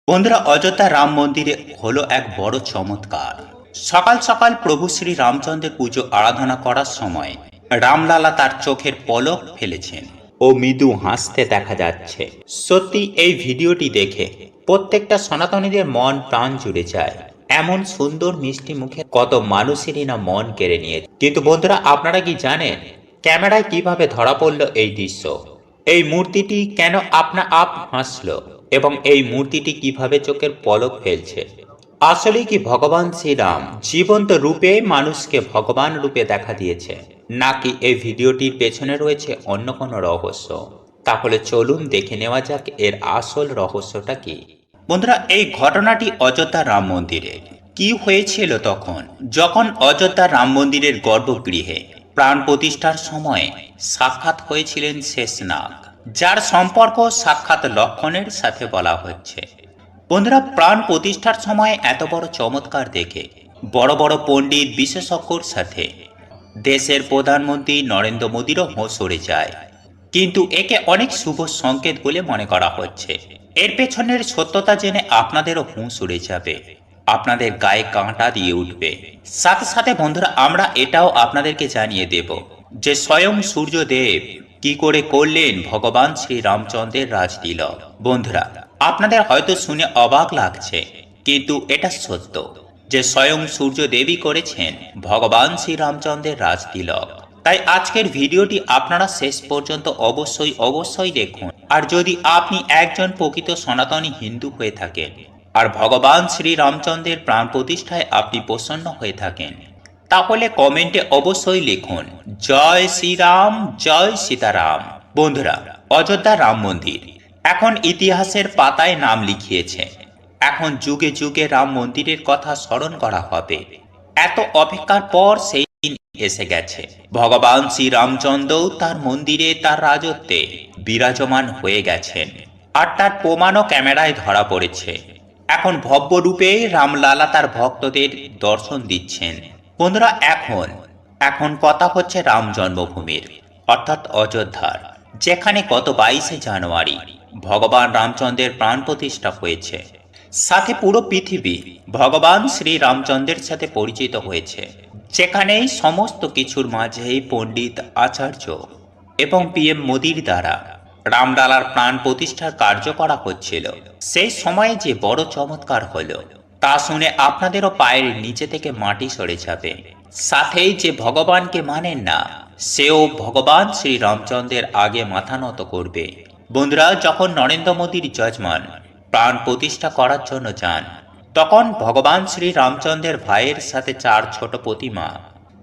বন্ধুরা, অযোধ্যা রাম মন্দিরে হলো এক বড় চমৎকার। সকাল সকাল প্রভু শ্রী রামচন্দ্রের পুজো আরাধনা করার সময় রামলালা তার চোখের পলক ফেলেছেন ও মৃদু হাসতে দেখা যাচ্ছে। সত্যি এই ভিডিওটি দেখে প্রত্যেকটা সনাতনীদের মন প্রাণ জুড়ে যায়। এমন সুন্দর মিষ্টি মুখে কত মানুষেরই না মন কেড়ে নিয়েছে। কিন্তু বন্ধুরা, আপনারা কি জানেন ক্যামেরায় কিভাবে ধরা পড়লো এই দৃশ্য? এই মূর্তিটি কেন আপনা আপ হাসলো এবং এই মূর্তিটি কিভাবে চোখের পলক ফেলছে? আসলে কি ভগবান শ্রীরাম জীবন্ত রূপে মানুষকে ভগবান রূপে দেখা দিয়েছে, নাকি এই ভিডিওটির পেছনে রয়েছে অন্য কোনো রহস্য? তাহলে চলুন দেখে নেওয়া যাক এর আসল রহস্যটা কি। বন্ধুরা, এই ঘটনাটি অযোধ্যা রাম মন্দিরে। কি হয়েছিল তখন যখন অযোধ্যা রাম মন্দিরের গর্ভগৃহে প্রাণ প্রতিষ্ঠার সময় সাক্ষাৎ হয়েছিলেন শেষনাগ, যার সম্পর্ক সাক্ষাৎ লক্ষণের সাথে বলা হচ্ছে। বন্ধুরা, প্রাণ প্রতিষ্ঠার সময় এত বড় চমৎকার দেখে বড় বড় পণ্ডিত বিশেষজ্ঞর সাথে দেশের প্রধানমন্ত্রী নরেন্দ্র মোদীরও হোঁশ উড়ে যায়। কিন্তু একে অনেক শুভ সংকেত বলে মনে করা হচ্ছে। এর পেছনের সত্যতা জেনে আপনাদেরও হুঁশ উড়ে যাবে, আপনাদের গায়ে কাঁটা দিয়ে উঠবে। সাথে সাথে বন্ধুরা, আমরা এটাও আপনাদেরকে জানিয়ে দেব যে স্বয়ং সূর্যদেব কি করে করলেন ভগবান শ্রী রামচন্দ্রের রাজতিলক। বন্ধুরা, আপনাদের হয়তো শুনে অবাক লাগছে, কিন্তু এটা সত্য যে স্বয়ং সূর্যদেবই করেছেন ভগবান শ্রী রামচন্দ্রের রাজতিলক। তাই আজকের ভিডিওটি আপনারা শেষ পর্যন্ত অবশ্যই দেখুন। আর যদি আপনি একজন প্রকৃত সনাতনী হিন্দু হয়ে থাকেন আর ভগবান শ্রী রামচন্দ্রের প্রাণ প্রতিষ্ঠায় আপনি প্রসন্ন হয়ে থাকেন, তাহলে কমেন্টে অবশ্যই লিখুন জয় শ্রীরাম, জয় সীতারাম। বন্ধুরা, অযোধ্যা রাম মন্দির এখন ইতিহাসের পাতায় নাম লিখিয়েছে। এখন যুগে যুগে রাম মন্দিরের কথা স্মরণ করা হবে। এত অপেক্ষার পর সেই দিন এসে গেছে। ভগবান শ্রী রামচন্দ্র তার মন্দিরে তার রাজত্বে বিরাজমান হয়ে গেছেন, আর তার প্রমাণও ক্যামেরায় ধরা পড়েছে। এখন ভব্যরূপে রামলালা তার ভক্তদের দর্শন দিচ্ছেন। বন্ধুরা, এখন কথা হচ্ছে রাম জন্মভূমির, অর্থাৎ অযোধ্যার, যেখানে গত 22শে জানুয়ারি ভগবান রামচন্দ্রের প্রাণ প্রতিষ্ঠা হয়েছে। সাথে পুরো পৃথিবী ভগবান শ্রী রামচন্দ্রের সাথে পরিচিত হয়েছে, যেখানে সমস্ত কিছুর মাঝেই পণ্ডিত, আচার্য এবং পিএম মোদির দ্বারা রামলালার প্রাণ প্রতিষ্ঠার কার্য করা হচ্ছিল। সেই সময়ে যে বড় চমৎকার হলো তা শুনে আপনাদেরও পায়ের নিচে থেকে মাটি সরে যাবে। সাথেই যে ভগবানকে মানেন না, সেও ভগবান শ্রী রামচন্দ্রের আগে মাথা নত করবে। বন্ধুরা, যখন নরেন্দ্র মোদীর যজমান প্রাণ প্রতিষ্ঠা করার জন্য যান, তখন ভগবান শ্রী রামচন্দ্রের ভাইয়ের সাথে 4 ছোট প্রতিমা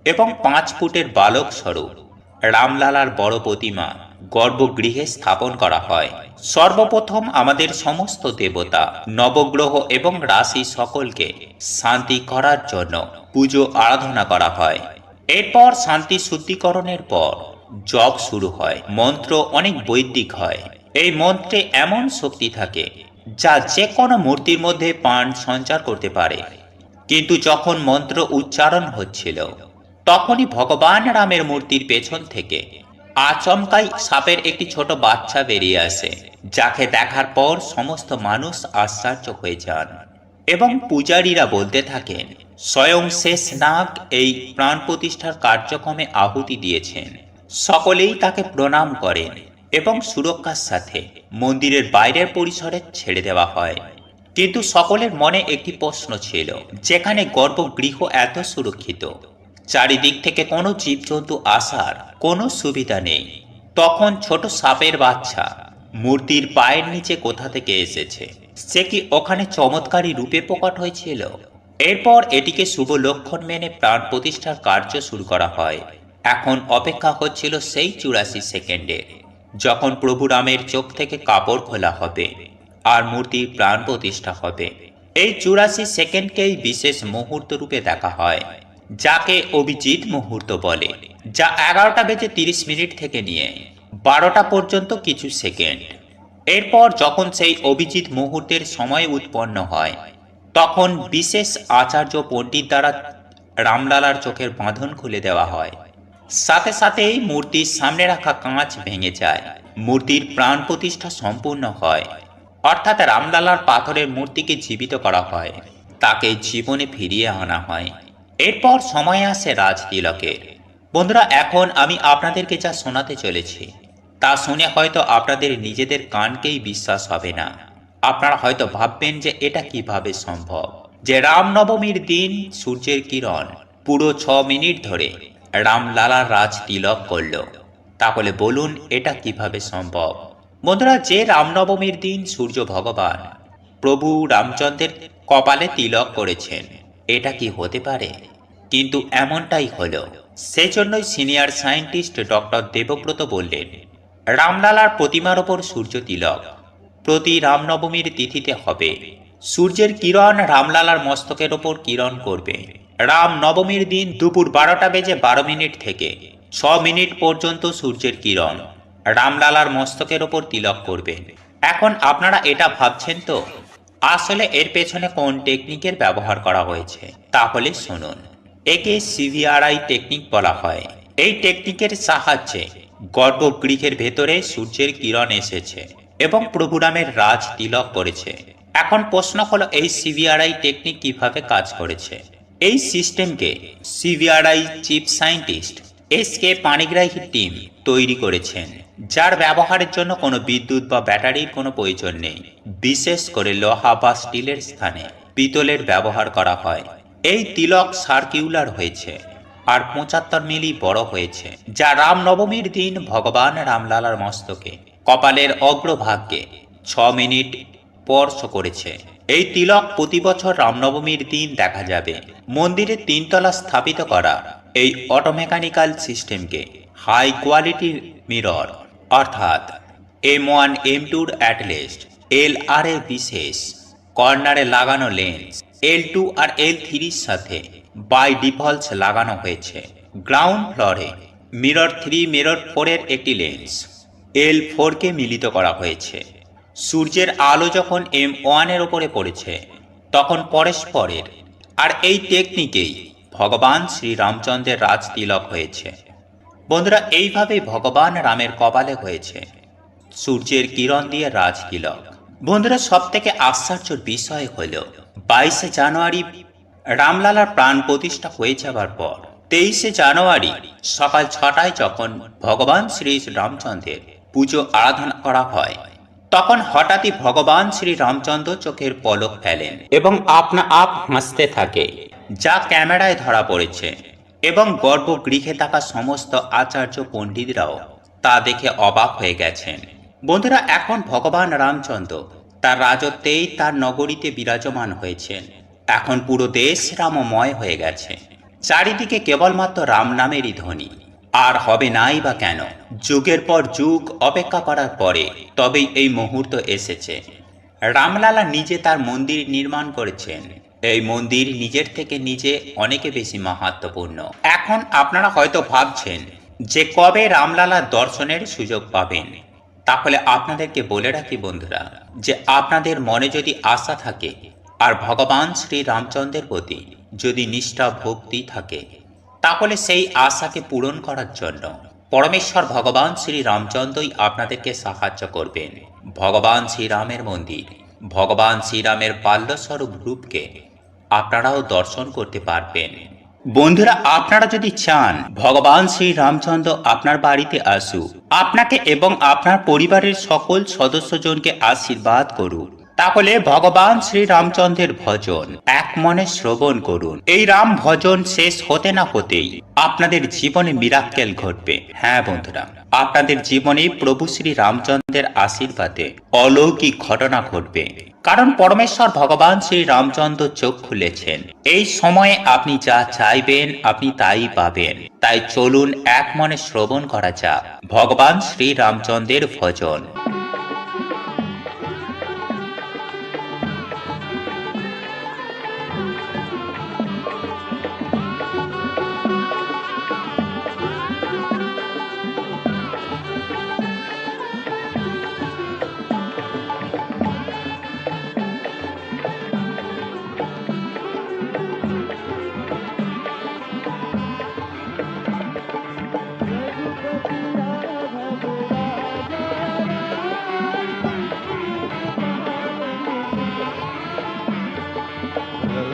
এবং 5 ফুটের বালক স্বরূপ রামলালার বড় প্রতিমা গর্ভগৃহে স্থাপন করা হয়। সর্বপ্রথম আমাদের সমস্ত দেবতা, নবগ্রহ এবং রাশি সকলকে শান্তি করার জন্য পুজো আরাধনা করা হয়। এরপর শান্তি শুদ্ধিকরণের পর জপ শুরু হয়। মন্ত্র অনেক বৈদিক হয়। এই মন্ত্রে এমন শক্তি থাকে যা যে কোনো মূর্তির মধ্যে প্রাণ সঞ্চার করতে পারে। কিন্তু যখন মন্ত্র উচ্চারণ হচ্ছিল, তখনই ভগবান রামের মূর্তির পেছন থেকে আচমকাই সাপের একটি ছোট বাচ্চা বেরিয়ে আসে, যাকে দেখার পর সমস্ত মানুষ আশ্চর্য হয়ে যান এবং পূজারীরা বলতে থাকেন স্বয়ং শেষ নাগ এই প্রাণ প্রতিষ্ঠার কার্যক্রমে আহুতি দিয়েছেন। সকলেই তাকে প্রণাম করেন এবং সুরক্ষার সাথে মন্দিরের বাইরের পরিসরে ছেড়ে দেওয়া হয়। কিন্তু সকলের মনে একটি প্রশ্ন ছিল, যেখানে গর্ভগৃহ এত সুরক্ষিত, চারিদিক থেকে কোনো জীবজন্তু আসার কোনো সুবিধা নেই, তখন ছোট সাপের বাচ্চা মূর্তির পায়ের নিচে কোথা থেকে এসেছে? সে কি ওখানে চমৎকারী রূপে প্রকট হয়েছিল? এরপর এটিকে শুভ লক্ষণ মেনে প্রাণ প্রতিষ্ঠার কার্য শুরু করা হয়। এখন অপেক্ষা হচ্ছিল সেই 84 সেকেন্ডের, যখন প্রভু রামের চোখ থেকে কাপড় খোলা হবে আর মূর্তির প্রাণ প্রতিষ্ঠা হবে। এই 84 সেকেন্ডকেই বিশেষ মুহূর্ত রূপে দেখা হয়, যাকে অভিজিৎ মুহূর্ত বলে, যা 11:30 থেকে নিয়ে 12টা পর্যন্ত কিছু সেকেন্ড। এরপর যখন সেই অভিজিৎ মুহূর্তের সময় উৎপন্ন হয়, তখন বিশেষ আচার্য পণ্ডিত দ্বারা রামলালার চোখের বাঁধন খুলে দেওয়া হয়। সাথে সাথেই মূর্তির সামনে রাখা কাঁচ ভেঙে যায়। মূর্তির প্রাণ প্রতিষ্ঠা সম্পূর্ণ হয়। অর্থাৎ রামলালার পাথরের মূর্তিকে জীবিত করা হয়, তাকে জীবনে ফিরিয়ে আনা হয়। এরপর সময় আসে রাজ তিলকের। বন্ধুরা, এখন আমি আপনাদেরকে যা শোনাতে চলেছি তা শুনে হয়তো আপনাদের নিজেদের কানকেই বিশ্বাস হবে না। আপনারা হয়তো ভাববেন যে এটা কিভাবে সম্ভব, যে রামনবমীর দিন সূর্যের কিরণ পুরো 6 মিনিট ধরে রামলালার রাজ তিলক করল। তাহলে বলুন এটা কিভাবে সম্ভব? বন্ধুরা, যে রামনবমীর দিন সূর্য ভগবান প্রভু রামচন্দ্রের কপালে তিলক করেছেন, এটা কি হতে পারে? কিন্তু এমনটাই হলো। সেজন্যই সিনিয়র সায়েন্টিস্ট ডক্টর দেবব্রত বললেন, রামলালার প্রতিমার ওপর সূর্য তিলক প্রতি রামনবমীর তিথিতে হবে। সূর্যের কিরণ রামলালার মস্তকের ওপর কিরণ করবে। রাম নবমীর দিন দুপুর 12:12 থেকে 6 মিনিট পর্যন্ত সূর্যের কিরণ রামলালার মস্তকের ওপর তিলক করবে। এখন আপনারা এটা ভাবছেন তো, আসলে এর পেছনে কোন টেকনিকের ব্যবহার করা হয়েছে? তাহলে শুনুন। একে সিভিআরআই টেকনিক বলা হয়। এই টেকনিকের সাহায্যে গর্ভগৃহের ভেতরে সূর্যের কিরণ এসেছে এবং প্রভু রামের রাজ তিলক করেছে। এখন প্রশ্ন হলো, এই সিভিআরআই টেকনিক কিভাবে কাজ করেছে? এই সিস্টেমকে CVRI chief scientist S K Panigrahi team তৈরি করেছেন, যার ব্যবহারের জন্য কোনো বিদ্যুৎ বা ব্যাটারির কোনো প্রয়োজন নেই। বিশেষ করে লোহা বা স্টিলের স্থানে পিতলের ব্যবহার করা হয়। এই তিলক সার্কিউলার হয়েছে আর 75 মিলি বড় হয়েছে, যা রামনবমীর দিন ভগবান রামলালার মস্তকে কপালের অগ্রভাগকে 6 মিনিট স্পর্শ করেছে। এই তিলক প্রতি বছর রামনবমীর দিন দেখা যাবে। মন্দিরের 3 তলা স্থাপিত করা এই অটোমেকানিক্যাল সিস্টেমকে হাই কোয়ালিটির মিরর অর্থাৎ M1 M2 অ্যাটলিস্ট LR এর বিশেষ কর্নারে লাগানো লেন্স L2 আর L3 সাথে বাই ডিফল্ট লাগানো হয়েছে। গ্রাউন্ড ফ্লোরে মিরর 3 মিরর 4 এর একটি লেন্স L4 কে মিলিত করা হয়েছে। সূর্যের আলো যখন M1 এর ওপরে পড়েছে তখন পরস্পরের, আর এই টেকনিকেই ভগবান শ্রী রামচন্দ্রের রাজ তিলক হয়েছে। বন্ধুরা, এইভাবেই ভগবান রামের কপালে হয়েছে সূর্যের কিরণ দিয়ে রাজ তিলক। বন্ধুরা, সব থেকে আশ্চর্যের বিষয় হল 22শে জানুয়ারি রামলালার প্রাণ প্রতিষ্ঠা হয়ে যাবার পর 23শে জানুয়ারি সকাল 6টায় যখন ভগবান শ্রী রামচন্দ্রের পুজো আরাধনা করা হয়, তখন হঠাৎই ভগবান শ্রী রামচন্দ্র চোখের পলক ফেলেন এবং আপনা আপ হাসতে থাকে, যা ক্যামেরায় ধরা পড়েছে এবং গর্ভগৃহে থাকা সমস্ত আচার্য পণ্ডিতরাও তা দেখে অবাক হয়ে গেছেন। বন্ধুরা, এখন ভগবান রামচন্দ্র তার রাজত্বেই তার নগরীতে বিরাজমান হয়েছেন। এখন পুরো দেশ রামময় হয়ে গেছে। চারিদিকে কেবলমাত্র রাম নামেরই ধ্বনি। আর হবে নাই বা কেন? যুগের পর যুগ অপেক্ষা করার পরে তবেই এই মুহূর্ত এসেছে। রামলালা নিজে তার মন্দির নির্মাণ করেছেন। এই মন্দির নিজের থেকে নিজে অনেকে বেশি মাহাত্ম্যপূর্ণ। এখন আপনারা হয়তো ভাবছেন যে কবে রামলালার দর্শনের সুযোগ পাবেন। তাহলে আপনাদেরকে বলে রাখি বন্ধুরা, যে আপনাদের মনে যদি আশা থাকে আর ভগবান শ্রী রামচন্দ্রের প্রতি যদি নিষ্ঠা ভক্তি থাকে, তাহলে সেই আশাকে পূরণ করার জন্য পরমেশ্বর ভগবান শ্রী রামচন্দ্রই আপনাদেরকে সাহায্য করবেন। ভগবান শ্রীরামের মন্দির, ভগবান শ্রীরামের বাল্যস্বরূপ রূপকে আপনারাও দর্শন করতে পারবেন। বন্ধুরা, আপনারা যদি চান ভগবান শ্রী রামচন্দ্র আপনার বাড়িতে আসুক, আপনাকে এবং আপনার পরিবারের সকল সদস্যজনকে আশীর্বাদ করুন, তাহলে ভগবান শ্রী রামচন্দ্রের ভজন এক মনে শ্রবণ করুন। এই রাম ভজন শেষ হতে না হতেই আপনাদের জীবনে মিরাক্কেল ঘটবে। হ্যাঁ বন্ধুরা, আপনাদের জীবনে প্রভু শ্রী রামচন্দ্রের আশীর্বাদে অলৌকিক ঘটনা ঘটবে, কারণ পরমেশ্বর ভগবান শ্রী রামচন্দ্র চোখ খুলেছেন। এই সময়ে আপনি যা চাইবেন আপনি তাই পাবেন। তাই চলুন এক মনে শ্রবণ করা যাক ভগবান শ্রী রামচন্দ্রের ভজন।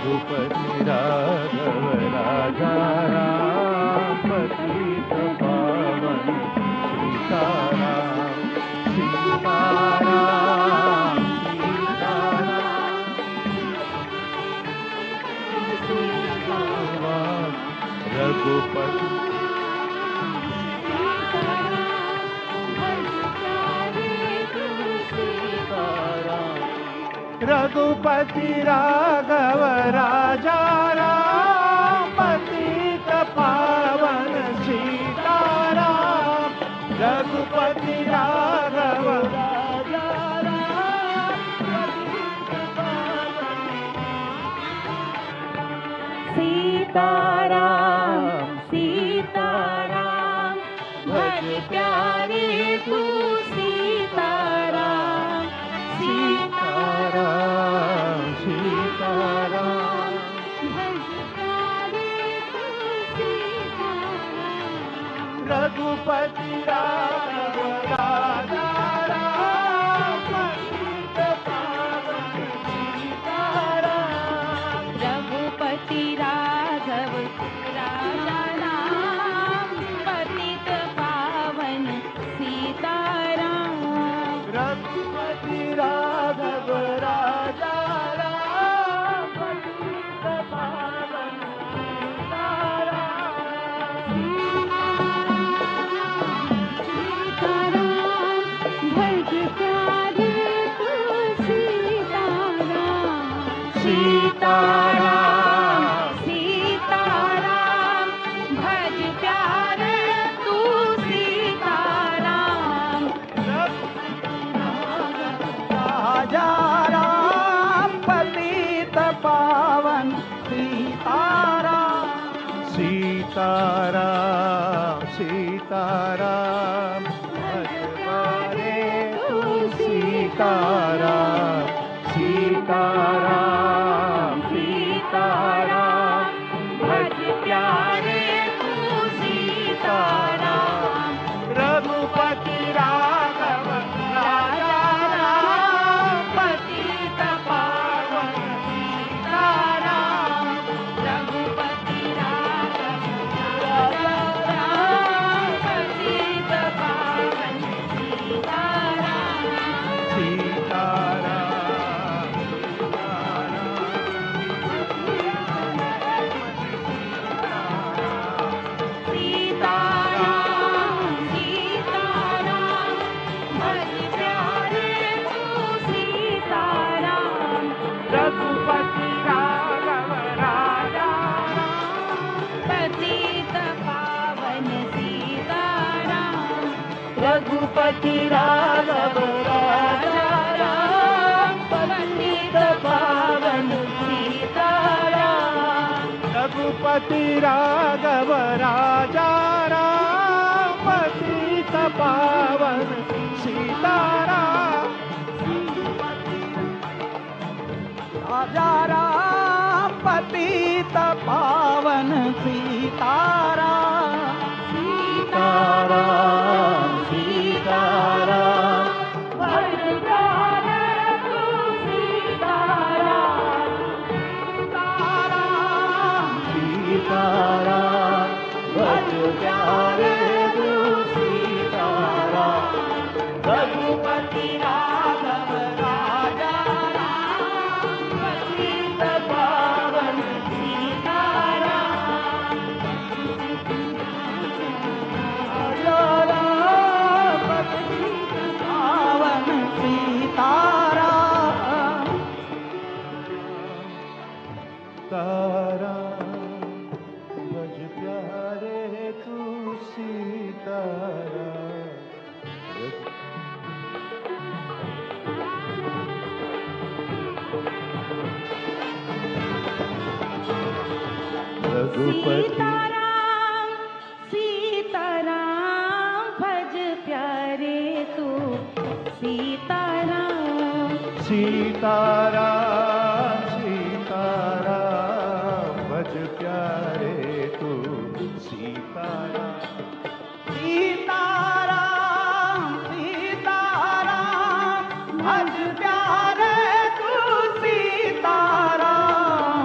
रघुपति राघव राजा राम पतित पावन सीताराम सीताराम सीताराम रघुपति रघुपति राघव राजा राम पतित पावन सीताराम रघुपति राघव राजा राम पतित पावन सीताराम सीताराम भज प्यारे तू सीताराम सीताराम सीताराम भज प्यारे तू सीताराम रघुपति राघव राजा राम पतित पावन सीताराम रघुपति राघव राजा राम पतित पावन सीताराम रघुपति राघव राजा राम पतित पावन सीताराम भज प्यारे तू सीताराम सीताराम सीताराम भज प्यारे तू सीताराम राजा राम पतित पावन सीताराम सीताराम सीताराम भजवारे तू सीताराम सीताराम सीताराम भज प्यारे तू सीताराम रघुपति राघव राजा राम पतित पावन सीताराम रघुपति राघव राजा राम पतित पावन सीताराम सीताराम सीताराम सीताराम भज प्यारे तू सीताराम रघुपति राघव राजा पतित पावन सीताराम रघुपति राघव राजा राम पतित पावन सीताराम रघुपति राघव राजा राम पतित पावन सीताराम राजा राम पतित पावन सीताराम सीताराम सीताराम भज प्यारे तू सीताराम सीताराम भज प्यारे तू सीताराम रघुपति राघव राजा राम पतित पावन सीताराम राजा राम पतित पावन सीताराम ताराम भज प्यारे तू सीताराम रघुपति सीताराम सीताराम भज प्यारे तू सीताराम सीताराम सीताराम भज प्यारे तू सीताराम सीताराम सीताराम भज प्यारे तू सीताराम